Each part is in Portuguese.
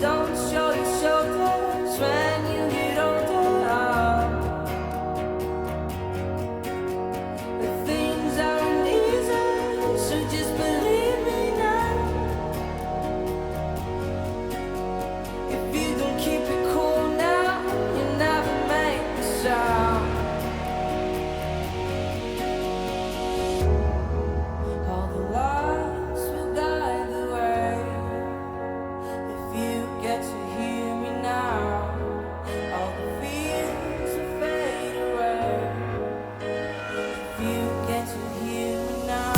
Don't show your shoulders when you get older. The things aren't easy, so just believe me now. If you don't keep it cool now, you never make the sound. All the lights will guide the way. If you get to hear me now, all the fears will fade away. If you get to hear me now.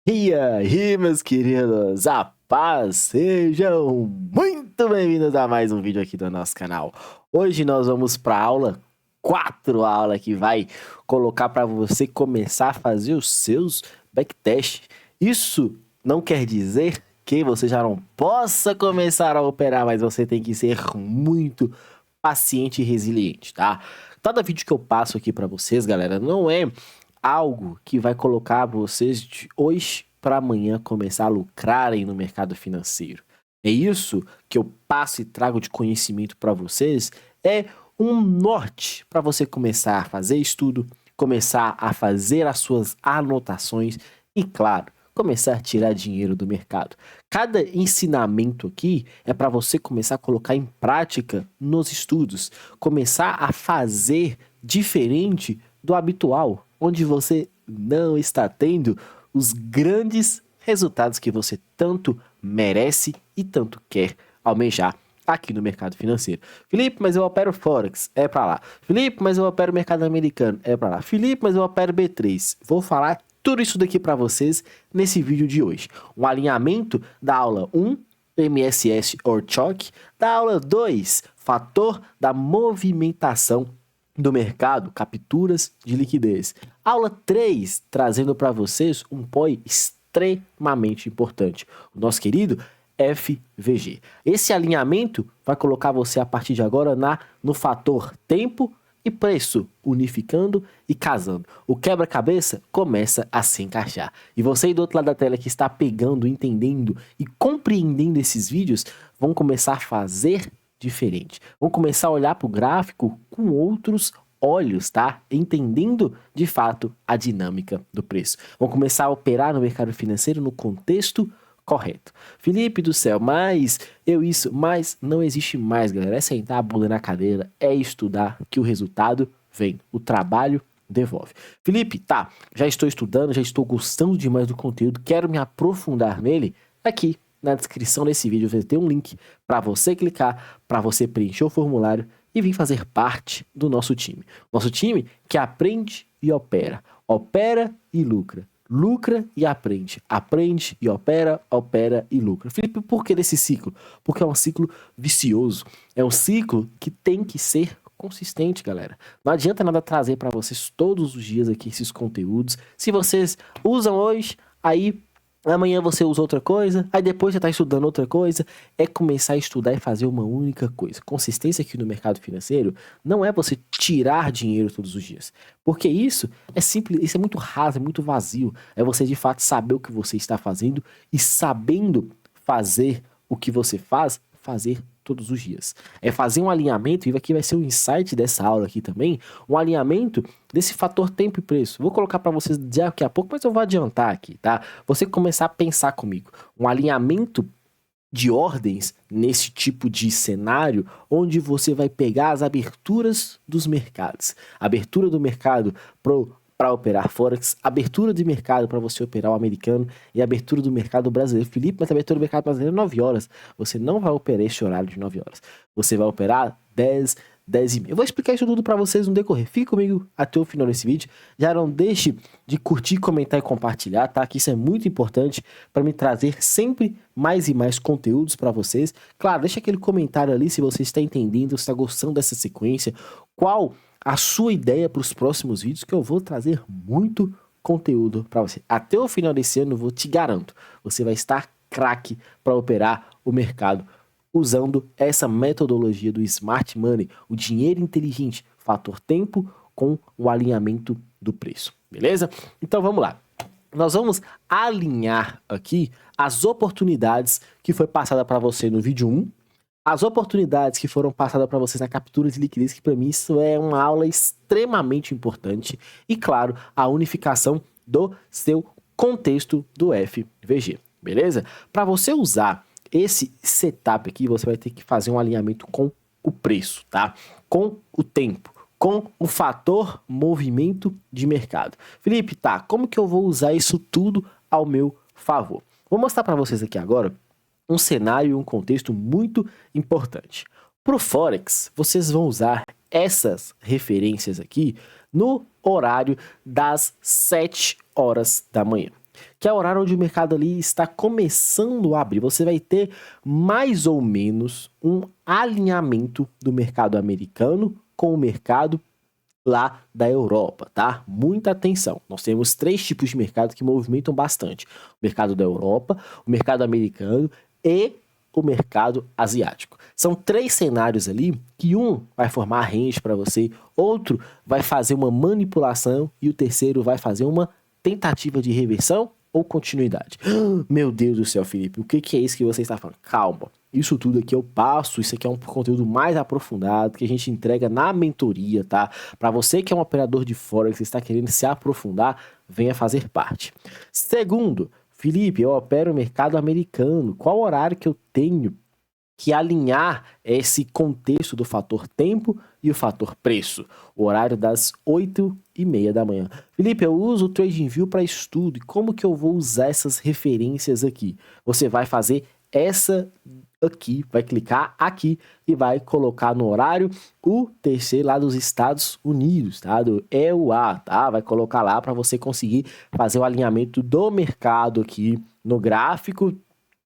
E aí, meus queridos, a paz, sejam muito bem-vindos a mais um vídeo aqui do nosso canal. Hoje nós vamos para a aula 4, a aula que vai colocar para você começar a fazer os seus backtest. Isso não quer dizer que você já não possa começar a operar, mas você tem que ser muito paciente e resiliente, tá? Cada vídeo que eu passo aqui para vocês, galera, não é algo que vai colocar vocês de hoje para amanhã começar a lucrarem no mercado financeiro. É isso que eu passo e trago de conhecimento para vocês, é um norte para você começar a fazer estudo, começar a fazer as suas anotações e, claro, começar a tirar dinheiro do mercado. Cada ensinamento aqui é para você começar a colocar em prática nos estudos, começar a fazer diferente do habitual, onde você não está tendo os grandes resultados que você tanto merece e tanto quer almejar aqui no mercado financeiro. Felipe, mas eu opero Forex, é para lá. Felipe, mas eu opero mercado americano, é para lá. Felipe, mas eu opero B3. Vou falar tudo isso daqui para vocês nesse vídeo de hoje. Um alinhamento da aula 1, MSS or Choke, da aula 2, fator da movimentação do mercado, capturas de liquidez. Aula 3, trazendo para vocês um POI extremamente importante, o nosso querido FVG. Esse alinhamento vai colocar você a partir de agora no fator tempo e preço, unificando e casando. O quebra-cabeça começa a se encaixar. E você aí do outro lado da tela que está pegando, entendendo e compreendendo esses vídeos, vão começar a fazer diferente. Vão começar a olhar para o gráfico com outros olhos, tá? Entendendo de fato a dinâmica do preço. Vão começar a operar no mercado financeiro no contexto correto. Felipe do céu, mas não existe mais, galera. É sentar a bunda na cadeira, é estudar que o resultado vem. O trabalho devolve. Felipe, tá, já estou estudando, já estou gostando demais do conteúdo, quero me aprofundar nele. Aqui na descrição desse vídeo vai ter um link para você clicar, para você preencher o formulário e vir fazer parte do nosso time. Nosso time que aprende e opera, opera e lucra, lucra e aprende, aprende e opera, opera e lucra. Felipe, por que desse ciclo? Porque é um ciclo vicioso, é um ciclo que tem que ser consistente, galera. Não adianta nada trazer para vocês todos os dias aqui esses conteúdos. Se vocês usam hoje, aí amanhã você usa outra coisa, aí depois você está estudando outra coisa. É começar a estudar e fazer uma única coisa. Consistência aqui no mercado financeiro não é você tirar dinheiro todos os dias, porque isso é simples, isso é muito raso, é muito vazio. É você de fato saber o que você está fazendo e sabendo fazer o que você faz, fazer todos os dias. É fazer um alinhamento, e aqui vai ser o insight dessa aula aqui também, um alinhamento desse fator tempo e preço. Vou colocar para vocês daqui a pouco, mas eu vou adiantar aqui, tá? Você começar a pensar comigo. Um alinhamento de ordens nesse tipo de cenário, onde você vai pegar as aberturas dos mercados. Abertura do mercado para operar Forex, abertura de mercado para você operar o americano e abertura do mercado brasileiro. Felipe, mas a abertura do mercado brasileiro é 9 horas. Você não vai operar esse horário de 9 horas. Você vai operar 10, 10 e meia. Eu vou explicar isso tudo para vocês no decorrer. Fique comigo até o final desse vídeo. Já não deixe de curtir, comentar e compartilhar, tá? Que isso é muito importante para me trazer sempre mais e mais conteúdos para vocês. Claro, deixa aquele comentário ali se você está entendendo, se está gostando dessa sequência, qual a sua ideia para os próximos vídeos, que eu vou trazer muito conteúdo para você. Até o final desse ano, eu vou te garanto, você vai estar craque para operar o mercado usando essa metodologia do Smart Money, o dinheiro inteligente, fator tempo com o alinhamento do preço, beleza? Então vamos lá. nós vamos alinhar aqui as oportunidades que foi passada para você no vídeo 1, as oportunidades que foram passadas para vocês na captura de liquidez, que para mim isso é uma aula extremamente importante, e claro, a unificação do seu contexto do FVG, beleza? Para você usar esse setup aqui, você vai ter que fazer um alinhamento com o preço, tá? Com o tempo, com o fator movimento de mercado. Felipe, tá, como que eu vou usar isso tudo ao meu favor? Vou mostrar para vocês aqui agora um cenário e um contexto muito importante. Para o Forex, vocês vão usar essas referências aqui no horário das 7 horas da manhã, que é o horário onde o mercado ali está começando a abrir. Você vai ter mais ou menos um alinhamento do mercado americano com o mercado lá da Europa, tá? Muita atenção. Nós temos 3 tipos de mercado que movimentam bastante: o mercado da Europa, o mercado americano e o mercado asiático. São 3 cenários ali que um vai formar range para você, outro vai fazer uma manipulação e o terceiro vai fazer uma tentativa de reversão ou continuidade. Meu Deus do céu, Felipe, o que é isso que você está falando? Calma, isso tudo aqui eu passo, isso aqui é um conteúdo mais aprofundado que a gente entrega na mentoria, tá? Para você que é um operador de Forex e está querendo se aprofundar, venha fazer parte. Segundo, Felipe, eu opero o mercado americano, qual horário que eu tenho que alinhar esse contexto do fator tempo e o fator preço? O horário das 8h30 da manhã. Felipe, eu uso o TradingView para estudo, e como que eu vou usar essas referências aqui? Você vai fazer essa aqui, vai clicar aqui e vai colocar no horário UTC lá dos Estados Unidos, tá? Do EUA, tá? Vai colocar lá para você conseguir fazer o alinhamento do mercado aqui no gráfico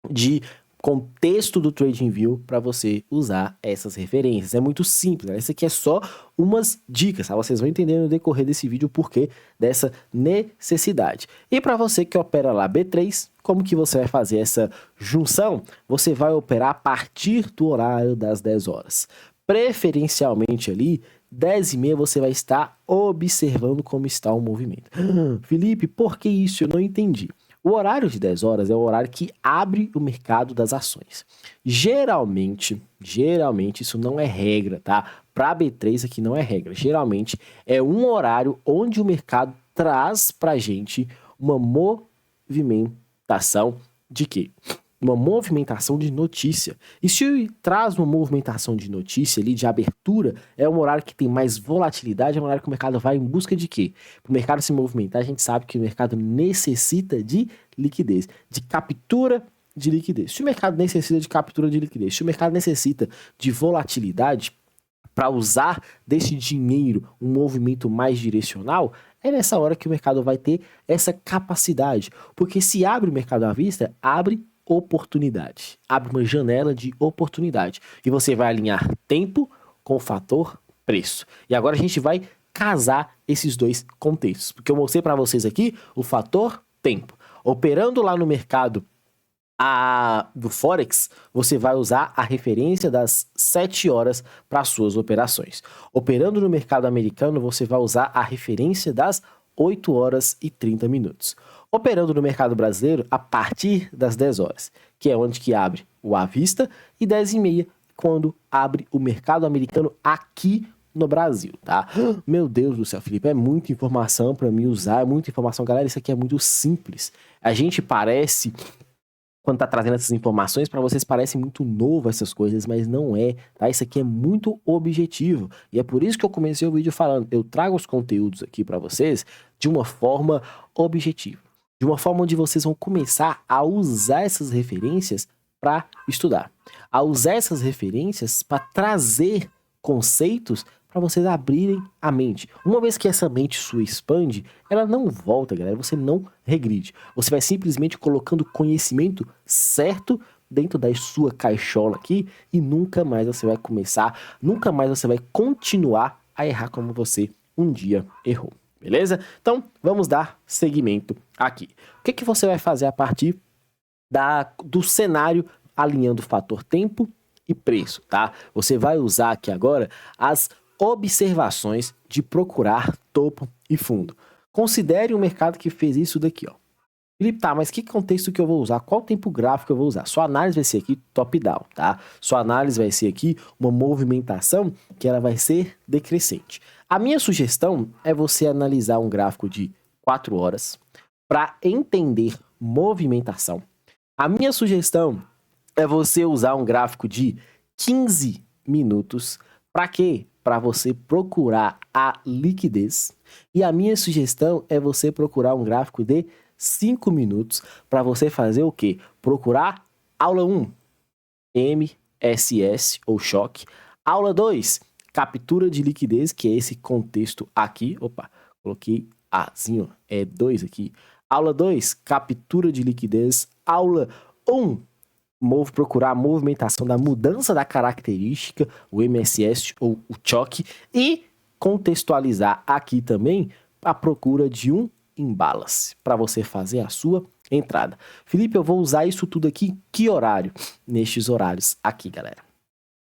de contexto do TradingView para você usar essas referências. É muito simples, né? Isso aqui é só umas dicas, tá? Vocês vão entender no decorrer desse vídeo o porquê dessa necessidade. E para você que opera lá B3, como que você vai fazer essa junção? Você vai operar a partir do horário das 10 horas. Preferencialmente ali, 10h30 você vai estar observando como está o movimento. Felipe, por que isso? Eu não entendi. O horário de 10 horas é o horário que abre o mercado das ações. Geralmente, isso não é regra, tá? Para B3 aqui não é regra. Geralmente é um horário onde o mercado traz pra gente uma movimentação de quê? Uma movimentação de notícia. E se traz uma movimentação de notícia ali, de abertura, é um horário que tem mais volatilidade, é um horário que o mercado vai em busca de quê? Para o mercado se movimentar, a gente sabe que o mercado necessita de liquidez, de captura de liquidez. Se o mercado necessita de captura de liquidez, se o mercado necessita de volatilidade para usar desse dinheiro um movimento mais direcional, é nessa hora que o mercado vai ter essa capacidade. Porque se abre o mercado à vista, abre oportunidade, abre uma janela de oportunidade e você vai alinhar tempo com o fator preço. E agora a gente vai casar esses dois contextos, porque eu mostrei para vocês aqui o fator tempo. Operando lá no mercado do Forex, você vai usar a referência das 7 horas para suas operações. Operando no mercado americano, você vai usar a referência das 8 horas e 30 minutos. Operando no mercado brasileiro a partir das 10 horas, que é onde que abre o à vista, e 10h30, quando abre o mercado americano aqui no Brasil, tá? Meu Deus do céu, Felipe, é muita informação para mim usar, é muita informação. Galera, isso aqui é muito simples. A gente parece, quando tá trazendo essas informações, para vocês parece muito novo essas coisas, mas não é, tá? Isso aqui é muito objetivo. E é por isso que eu comecei o vídeo falando, eu trago os conteúdos aqui para vocês de uma forma objetiva. De uma forma onde vocês vão começar a usar essas referências para estudar. A usar essas referências para trazer conceitos para vocês abrirem a mente. Uma vez que essa mente sua expande, ela não volta, galera. Você não regride. Você vai simplesmente colocando conhecimento certo dentro da sua caixola aqui e nunca mais você vai nunca mais você vai continuar a errar como você um dia errou. Beleza? Então, vamos dar seguimento aqui. O que você vai fazer a partir do cenário alinhando o fator tempo e preço, tá? Você vai usar aqui agora as observações de procurar topo e fundo. Considere um mercado que fez isso daqui, ó. Felipe, tá, mas que contexto que eu vou usar? Qual tempo gráfico eu vou usar? Sua análise vai ser aqui top-down, tá? Sua análise vai ser aqui uma movimentação que ela vai ser decrescente. A minha sugestão é você analisar um gráfico de 4 horas para entender movimentação. A minha sugestão é você usar um gráfico de 15 minutos. Para quê? Para você procurar a liquidez. E a minha sugestão é você procurar um gráfico de 5 minutos para você fazer o quê? Procurar aula 1, MSS ou choque. Aula 2, captura de liquidez, que é esse contexto aqui. Opa, coloquei Azinho, é 2 aqui. Aula 2, captura de liquidez. Aula 1, procurar a movimentação da mudança da característica, o MSS ou o choque. E contextualizar aqui também a procura de um imbalance para você fazer a sua entrada. Felipe, eu vou usar isso tudo aqui que horário? Nestes horários aqui, galera.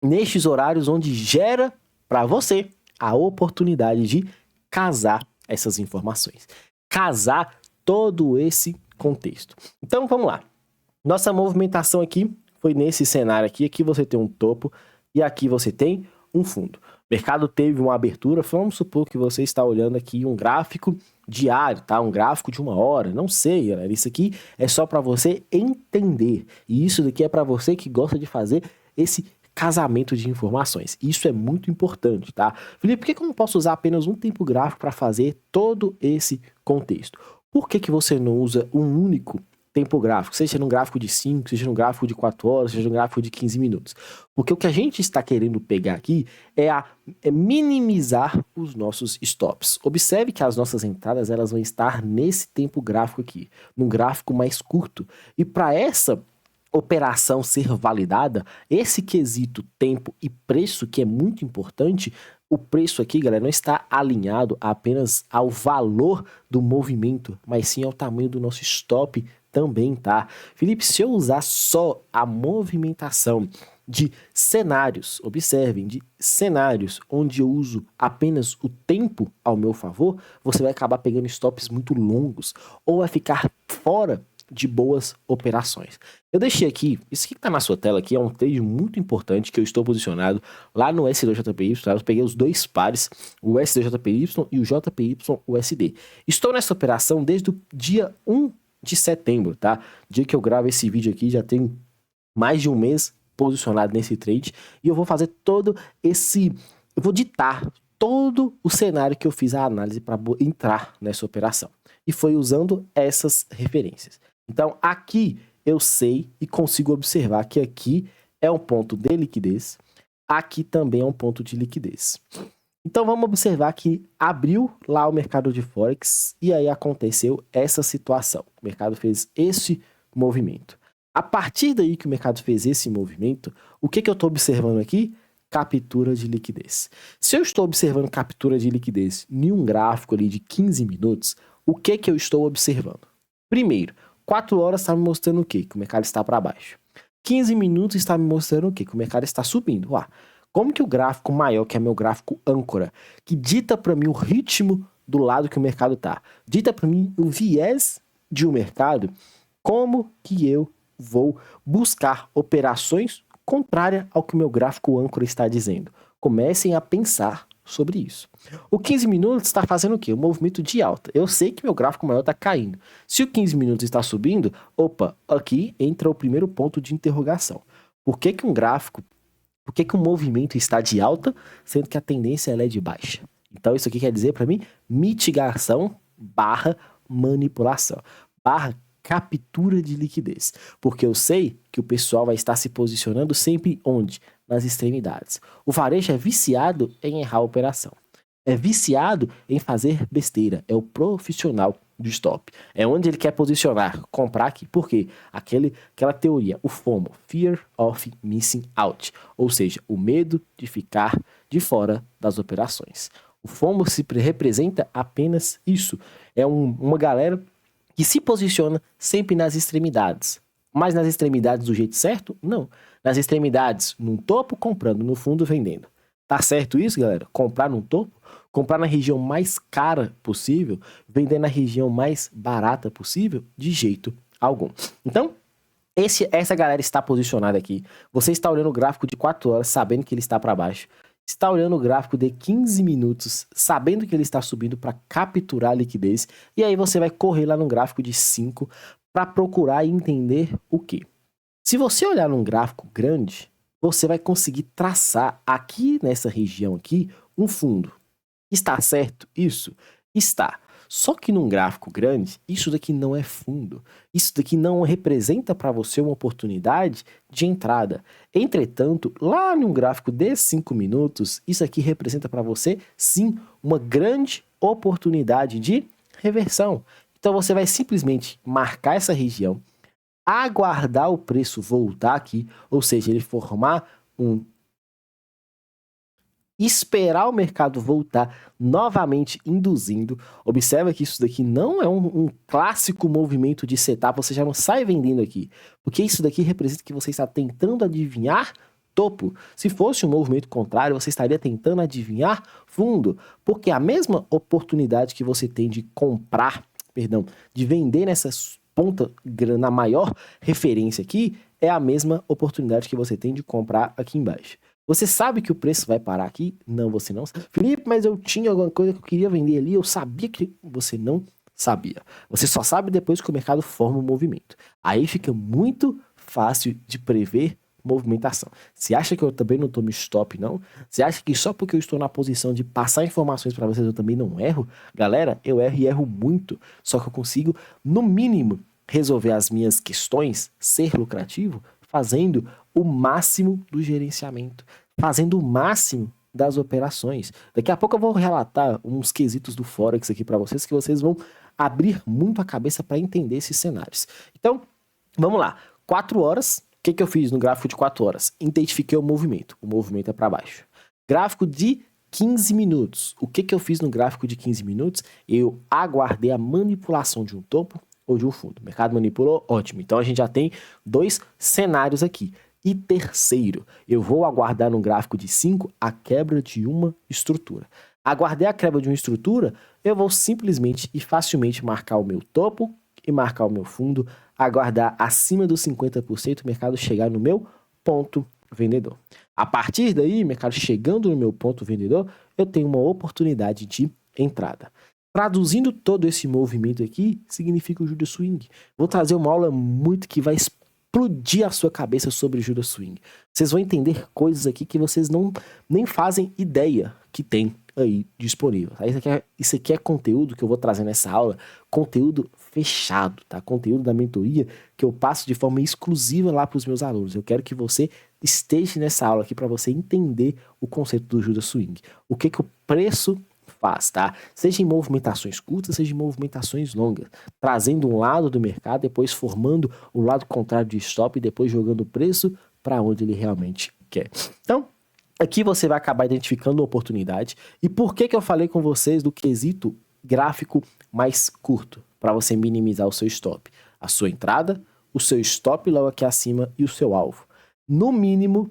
Nestes horários onde gera para você a oportunidade de casar essas informações. Casar todo esse contexto. Então, vamos lá. Nossa movimentação aqui foi nesse cenário aqui. Aqui você tem um topo e aqui você tem um fundo. O mercado teve uma abertura, vamos supor que você está olhando aqui um gráfico diário, tá? Um gráfico de 1 hora, não sei, galera. Isso aqui é só para você entender. E isso daqui é para você que gosta de fazer esse casamento de informações. Isso é muito importante, tá? Felipe, por que eu não posso usar apenas um tempo gráfico para fazer todo esse contexto? Por que você não usa um único tempo gráfico, seja num gráfico de 5, seja num gráfico de 4 horas, seja num gráfico de 15 minutos. Porque o que a gente está querendo pegar aqui é minimizar os nossos stops. Observe que as nossas entradas elas vão estar nesse tempo gráfico aqui, num gráfico mais curto. E para essa operação ser validada, esse quesito tempo e preço, que é muito importante, o preço aqui, galera, não está alinhado apenas ao valor do movimento, mas sim ao tamanho do nosso stop também, tá? Felipe, se eu usar só a movimentação de cenários, observem, de cenários onde eu uso apenas o tempo ao meu favor, você vai acabar pegando stops muito longos ou vai ficar fora de boas operações. Eu deixei aqui, isso aqui que tá na sua tela aqui é um trade muito importante que eu estou posicionado lá no S2JPY, tá? Eu peguei os dois pares, o S2JPY e o JPY-USD. Estou nessa operação desde o dia 1 de setembro, tá? Dia que eu gravo esse vídeo aqui, já tem mais de um mês posicionado nesse trade e eu vou fazer eu vou ditar todo o cenário que eu fiz a análise para entrar nessa operação. E foi usando essas referências. Então, aqui eu sei e consigo observar que aqui é um ponto de liquidez, aqui também é um ponto de liquidez. Então, vamos observar que abriu lá o mercado de Forex e aí aconteceu essa situação. O mercado fez esse movimento. A partir daí que o mercado fez esse movimento, o que eu estou observando aqui? Captura de liquidez. Se eu estou observando captura de liquidez em um gráfico ali de 15 minutos, o que eu estou observando? Primeiro, 4 horas está me mostrando o quê? Que o mercado está para baixo. 15 minutos está me mostrando o quê? Que o mercado está subindo. Como que o gráfico maior, que é meu gráfico âncora, que dita para mim o ritmo do lado que o mercado está, dita para mim o viés de um mercado, como que eu vou buscar operações contrárias ao que o meu gráfico âncora está dizendo? Comecem a pensar sobre isso. O 15 minutos está fazendo o quê? Um movimento de alta. Eu sei que meu gráfico maior está caindo. Se o 15 minutos está subindo, aqui entra o primeiro ponto de interrogação. Por que um movimento está de alta, sendo que a tendência ela é de baixa? Então isso aqui quer dizer para mim mitigação barra manipulação, barra captura de liquidez. Porque eu sei que o pessoal vai estar se posicionando sempre onde? Nas extremidades. O varejo é viciado em errar a operação. É viciado em fazer besteira. É o profissional do stop. É onde ele quer posicionar, comprar aqui. Por quê? Aquela teoria, o FOMO, Fear of Missing Out. Ou seja, o medo de ficar de fora das operações. O FOMO representa apenas isso. É uma galera que se posiciona sempre nas extremidades. Mas nas extremidades do jeito certo? Não. Nas extremidades, num topo comprando, no fundo vendendo. Tá certo isso, galera? Comprar num topo? comprar na região mais cara possível, vender na região mais barata possível, de jeito algum. Então, essa galera está posicionada aqui. Você está olhando o gráfico de 4 horas, sabendo que ele está para baixo. Está olhando o gráfico de 15 minutos, sabendo que ele está subindo para capturar a liquidez. E aí você vai correr lá no gráfico de 5 para procurar entender o quê? Se você olhar num gráfico grande, você vai conseguir traçar aqui nessa região aqui um fundo. Está certo isso? Está. Só que num gráfico grande, isso daqui não é fundo. Isso daqui não representa para você uma oportunidade de entrada. Entretanto, lá num gráfico de 5 minutos, isso aqui representa para você, sim, uma grande oportunidade de reversão. Então você vai simplesmente marcar essa região, aguardar o preço voltar aqui, ou seja, ele formar esperar o mercado voltar novamente induzindo. Observa que isso daqui não é um clássico movimento de setup, você já não sai vendendo aqui, porque isso daqui representa que você está tentando adivinhar topo. Se fosse um movimento contrário, você estaria tentando adivinhar fundo, porque a mesma oportunidade que você tem de comprar, de vender nessas ponta na maior referência aqui, é a mesma oportunidade que você tem de comprar aqui embaixo. Você sabe que o preço vai parar aqui? Não, você não. Felipe, mas eu tinha alguma coisa que eu queria vender ali, eu sabia que você não sabia. Você só sabe depois que o mercado forma um movimento. Aí fica muito fácil de prever movimentação. Você acha que eu também não tomo stop, não? Você acha que só porque eu estou na posição de passar informações para vocês eu também não erro? Galera, eu erro e erro muito, só que eu consigo, no mínimo, resolver as minhas questões, ser lucrativo, fazendo o máximo do gerenciamento, fazendo o máximo das operações. Daqui a pouco eu vou relatar uns quesitos do Forex aqui para vocês, que vocês vão abrir muito a cabeça para entender esses cenários. Então, vamos lá. 4 horas, o que eu fiz no gráfico de 4 horas? Identifiquei o movimento é para baixo. Gráfico de 15 minutos. O que eu fiz no gráfico de 15 minutos? Eu aguardei a manipulação de um topo ou de um fundo. O mercado manipulou, ótimo. Então a gente já tem 2 cenários aqui. E terceiro, eu vou aguardar no gráfico de 5 a quebra de uma estrutura. Aguardei a quebra de uma estrutura, eu vou simplesmente e facilmente marcar o meu topo e marcar o meu fundo, aguardar acima dos 50% o mercado chegar no meu ponto vendedor. A partir daí, o mercado chegando no meu ponto vendedor, eu tenho uma oportunidade de entrada. Traduzindo todo esse movimento aqui, significa o Judas Swing. Vou trazer uma aula muito que vai explodir a sua cabeça sobre Judas Swing. Vocês vão entender coisas aqui que vocês nem fazem ideia que tem aí disponível. Isso aqui é conteúdo que eu vou trazer nessa aula, conteúdo fechado, tá? Conteúdo da mentoria que eu passo de forma exclusiva lá para os meus alunos. Eu quero que você esteja nessa aula aqui para você entender o conceito do Judas Swing. O que o preço faz, tá? Seja em movimentações curtas, seja em movimentações longas, trazendo um lado do mercado, depois formando o lado contrário de stop e depois jogando o preço para onde ele realmente quer. Então, aqui você vai acabar identificando a oportunidade. E por que eu falei com vocês do quesito gráfico mais curto? Para você minimizar o seu stop. A sua entrada, o seu stop logo aqui acima e o seu alvo. No mínimo,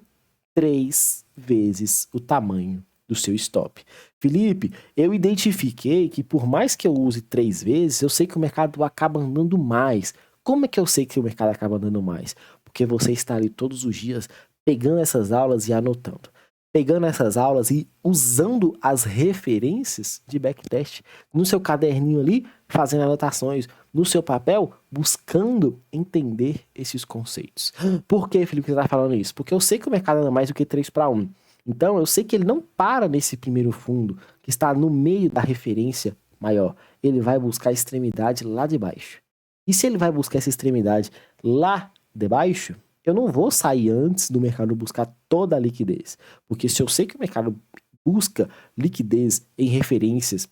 3 vezes o tamanho do seu stop. Felipe, eu identifiquei que por mais que eu use 3 vezes, eu sei que o mercado acaba andando mais. Como é que eu sei que o mercado acaba andando mais? Porque você está ali todos os dias pegando essas aulas e anotando. Pegando essas aulas e usando as referências de backtest no seu caderninho ali, fazendo anotações, no seu papel, buscando entender esses conceitos. Por que, Felipe, você está falando isso? Porque eu sei que o mercado anda mais do que 3-1. Então, eu sei que ele não para nesse primeiro fundo, que está no meio da referência maior. Ele vai buscar a extremidade lá de baixo. E se ele vai buscar essa extremidade lá de baixo, eu não vou sair antes do mercado buscar toda a liquidez. Porque se eu sei que o mercado busca liquidez em referências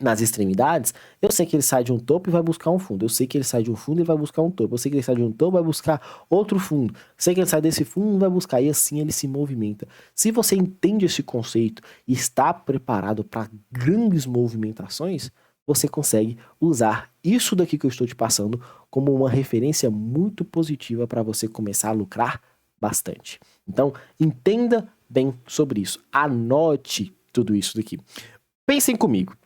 nas extremidades, eu sei que ele sai de um topo e vai buscar um fundo. Eu sei que ele sai de um fundo e vai buscar um topo. Eu sei que ele sai de um topo e vai buscar outro fundo. Eu sei que ele sai desse fundo e vai buscar. E assim ele se movimenta. Se você entende esse conceito e está preparado para grandes movimentações, você consegue usar isso daqui que eu estou te passando como uma referência muito positiva para você começar a lucrar bastante. Então, entenda bem sobre isso. Anote tudo isso daqui. Pensem comigo.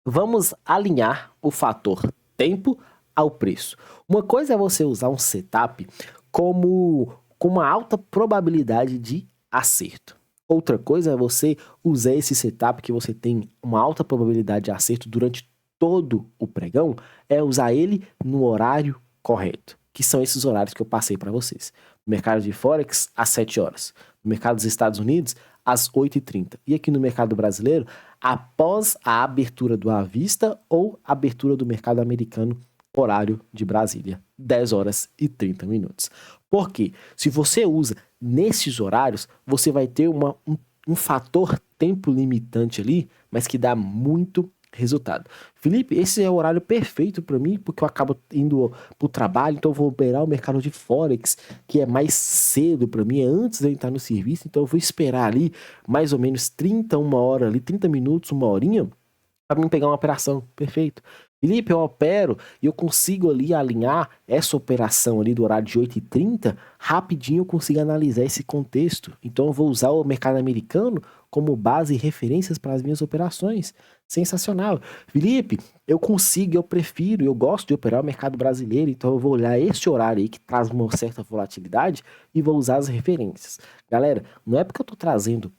Vamos alinhar o fator tempo ao preço. Uma coisa é você usar um setup com uma alta probabilidade de acerto. Outra coisa é você usar esse setup que você tem uma alta probabilidade de acerto durante todo o pregão, é usar ele no horário correto, que são esses horários que eu passei para vocês. No mercado de Forex, às 7 horas. No mercado dos Estados Unidos, às 8h30. E aqui no mercado brasileiro, após a abertura do à vista ou abertura do mercado americano, horário de Brasília, 10 horas e 30 minutos. Por quê? Se você usa nesses horários, você vai ter um fator tempo limitante ali, mas que dá muito resultado. Felipe, esse é o horário perfeito para mim, porque eu acabo indo para o trabalho, então eu vou operar o mercado de Forex, que é mais cedo para mim, é antes de eu entrar no serviço, então eu vou esperar ali mais ou menos 30, uma hora ali, 30 minutos, uma horinha, para mim pegar uma operação. Perfeito. Felipe, eu opero e eu consigo ali alinhar essa operação ali do horário de 8h30, rapidinho eu consigo analisar esse contexto. Então eu vou usar o mercado americano como base e referências para as minhas operações. Sensacional. Felipe, eu consigo, eu prefiro, eu gosto de operar o mercado brasileiro, então eu vou olhar esse horário aí que traz uma certa volatilidade e vou usar as referências. Galera, não é porque eu estou trazendo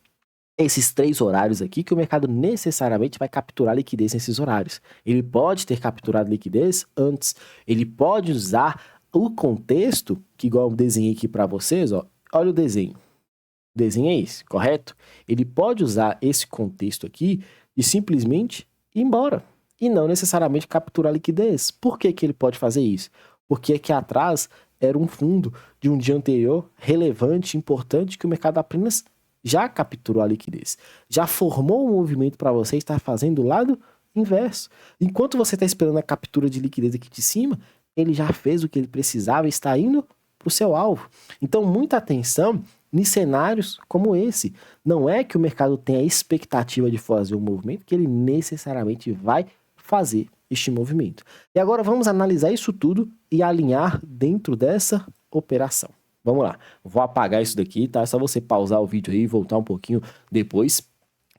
esses 3 horários aqui que o mercado necessariamente vai capturar liquidez nesses horários. Ele pode ter capturado liquidez antes. Ele pode usar o contexto, que igual eu desenhei aqui para vocês, ó. Olha o desenho. O desenho é esse, correto? Ele pode usar esse contexto aqui e simplesmente ir embora. E não necessariamente capturar liquidez. Por que que ele pode fazer isso? Porque aqui atrás era um fundo de um dia anterior relevante, importante, que o mercado apenas já capturou a liquidez, já formou um movimento para você estar fazendo do lado inverso. Enquanto você está esperando a captura de liquidez aqui de cima, ele já fez o que ele precisava e está indo para o seu alvo. Então, muita atenção em cenários como esse. Não é que o mercado tenha a expectativa de fazer um movimento, que ele necessariamente vai fazer este movimento. E agora vamos analisar isso tudo e alinhar dentro dessa operação. Vamos lá, vou apagar isso daqui, tá? É só você pausar o vídeo aí e voltar um pouquinho depois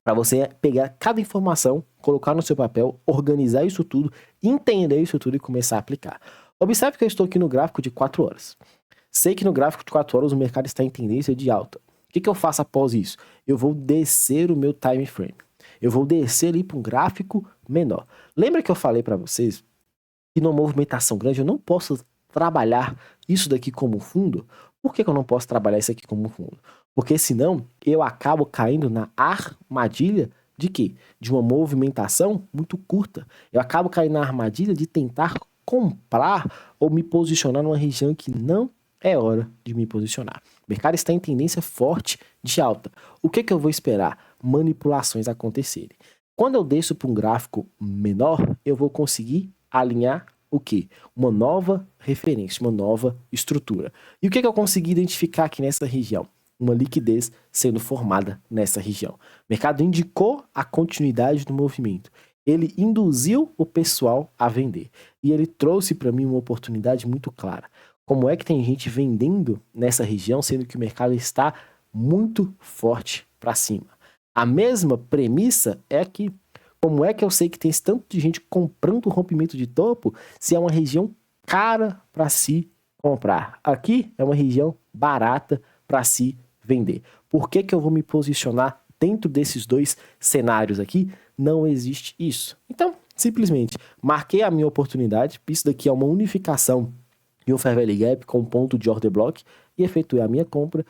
para você pegar cada informação, colocar no seu papel, organizar isso tudo, entender isso tudo e começar a aplicar. Observe que eu estou aqui no gráfico de 4 horas. Sei que no gráfico de 4 horas o mercado está em tendência de alta. O que eu faço após isso? Eu vou descer o meu time frame. Eu vou descer ali para um gráfico menor. Lembra que eu falei para vocês que numa movimentação grande eu não posso trabalhar isso daqui como fundo? Por que eu não posso trabalhar isso aqui como fundo? Porque senão eu acabo caindo na armadilha de quê? De uma movimentação muito curta. Eu acabo caindo na armadilha de tentar comprar ou me posicionar numa região que não é hora de me posicionar. O mercado está em tendência forte de alta. O que eu vou esperar? Manipulações acontecerem. Quando eu desço para um gráfico menor, eu vou conseguir alinhar o quê? Uma nova referência, uma nova estrutura. E o que eu consegui identificar aqui nessa região? Uma liquidez sendo formada nessa região. O mercado indicou a continuidade do movimento. Ele induziu o pessoal a vender. E ele trouxe para mim uma oportunidade muito clara. Como é que tem gente vendendo nessa região, sendo que o mercado está muito forte para cima? A mesma premissa é aqui. Como é que eu sei que tem esse tanto de gente comprando o rompimento de topo se é uma região cara para se comprar? Aqui é uma região barata para se vender. Por que eu vou me posicionar dentro desses dois cenários aqui? Não existe isso. Então, simplesmente, marquei a minha oportunidade. Isso daqui é uma unificação de um Fair Value Gap com um ponto de order block e efetuei a minha compra.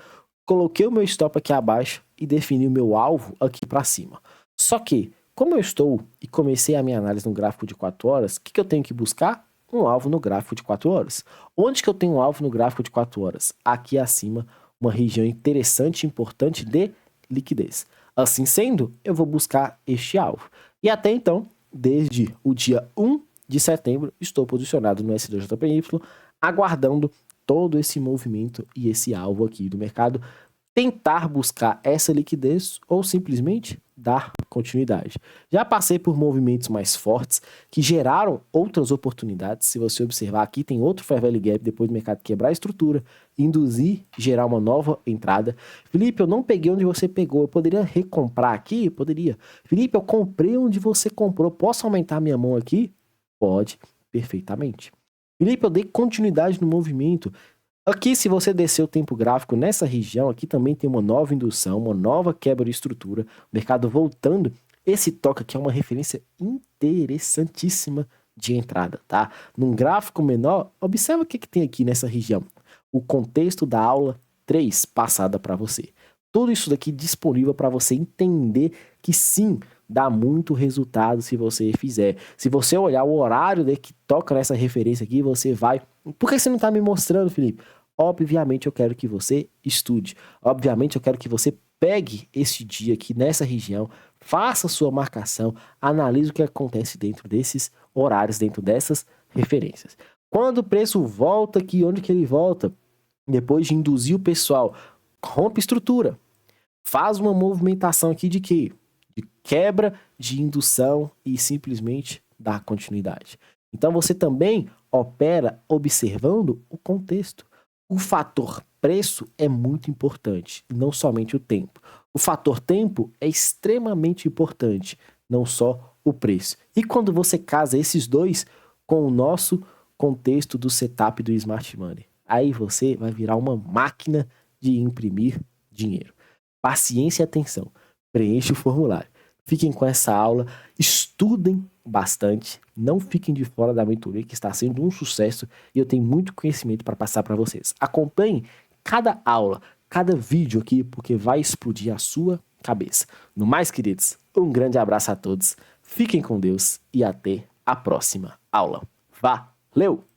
Coloquei o meu stop aqui abaixo e defini o meu alvo aqui para cima. Só que, como eu estou e comecei a minha análise no gráfico de 4 horas, o que eu tenho que buscar? Um alvo no gráfico de 4 horas. Onde que eu tenho um alvo no gráfico de 4 horas? Aqui acima, uma região interessante e importante de liquidez. Assim sendo, eu vou buscar este alvo. E até então, desde o dia 1 de setembro, estou posicionado no S2JPY, aguardando todo esse movimento e esse alvo aqui do mercado tentar buscar essa liquidez ou simplesmente dar continuidade. Já passei por movimentos mais fortes que geraram outras oportunidades. Se você observar aqui, tem outro Fair Value Gap depois do mercado quebrar a estrutura, induzir, gerar uma nova entrada. Felipe, eu não peguei onde você pegou, eu poderia recomprar aqui? Poderia. Felipe, eu comprei onde você comprou, posso aumentar minha mão aqui? Pode, perfeitamente. Felipe, eu dei continuidade no movimento. Aqui, se você descer o tempo gráfico nessa região, aqui também tem uma nova indução, uma nova quebra de estrutura, o mercado voltando. Esse toque aqui é uma referência interessantíssima de entrada, tá? Num gráfico menor, observa o que tem aqui nessa região. O contexto da aula 3 passada para você. Tudo isso daqui disponível para você entender que sim, dá muito resultado se você fizer. Se você olhar o horário que toca nessa referência aqui, você vai... Por que você não está me mostrando, Felipe? Obviamente eu quero que você estude. Obviamente eu quero que você pegue esse dia aqui nessa região, faça sua marcação, analise o que acontece dentro desses horários, dentro dessas referências. Quando o preço volta aqui, onde que ele volta? Depois de induzir o pessoal, rompe estrutura, faz uma movimentação aqui de quê? De quebra de indução e simplesmente dá continuidade. Então você também opera observando o contexto. O fator preço é muito importante, não somente o tempo. O fator tempo é extremamente importante, não só o preço. E quando você casa esses dois com o nosso contexto do setup do Smart Money, aí você vai virar uma máquina de imprimir dinheiro. Paciência e atenção. Preencha o formulário. Fiquem com essa aula, estudem bastante, não fiquem de fora da mentoria que está sendo um sucesso e eu tenho muito conhecimento para passar para vocês. Acompanhem cada aula, cada vídeo aqui, porque vai explodir a sua cabeça. No mais, queridos, um grande abraço a todos, fiquem com Deus e até a próxima aula. Valeu!